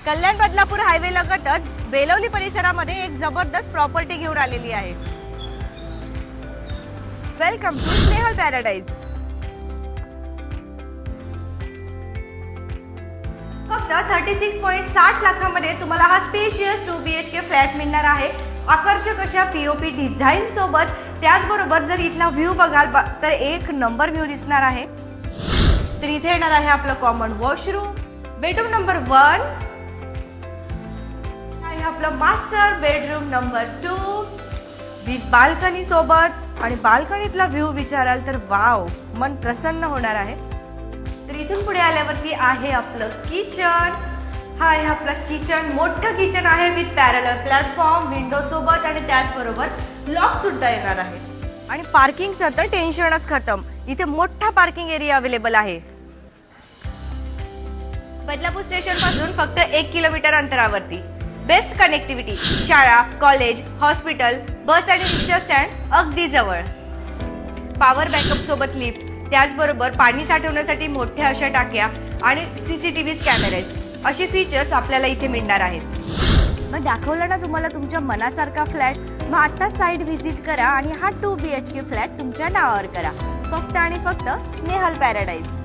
कल्याण Badlapur highway लगतच बेलवली परिसरामध्ये एक जबरदस्त प्रॉपर्टी घेऊन आलेली आहे। Welcome to Snehal Paradise. फक्त 36.60 लाखांमध्ये तुम्हाला हा स्पेशियस 2 BHK फ्लॅट मिळणार आहे। आकर्षक अशा पीओपी डिझाइन सोबत, त्याचबरोबर जर इथला व्ह्यू बघाल तर एक नंबर व्ह्यू दिसणार आहे। तर इथे येणार आहे आपलं कॉमन वॉशरूम, बेडरूम नंबर 1, आहे आपलं master bedroom number 2 with balcony सोबत। आणि बाल्कनीतला व्ह्यू विचाराल तर वाव, मन प्रसन्न होणार आहे। तर इथून पुढे आल्यावरती आहे आपलं किचन। हा आहे आपलं किचन, मोठं किचन आहे विथ पॅरलल प्लॅटफॉर्म, विंडो सोबत आणि त्याचबरोबर लॉक सुद्धा येणार आहे। आणि पार्किंगचं तर टेन्शनच खतम, इथे मोठा पार्किंग एरिया अवेलेबल आहे। बदलापूर स्टेशन पासून फक्त 1 किलोमीटर अंतरावरती बेस्ट कनेक्टिव्हिटी, शाळा, कॉलेज, हॉस्पिटल, बस आणि रिक्षा स्टँड अगदी जवळ। पॉवर बॅकअप सोबत लिफ्ट, त्याचबरोबर पाणी साठवण्यासाठी मोठ्या अशा टाक्या आणि CCTV कॅमेरेज असे फीचर्स आपल्याला इथे मिळणार आहेत। मग दाखवलं ना तुम्हाला तुमच्या मनासारखा फ्लॅट, मग आता साइट व्हिजिट करा आणि हा 2 BHK फ्लॅट तुमच्या नावावर करा, फक्त आणि फक्त स्नेहल पॅराडाइज।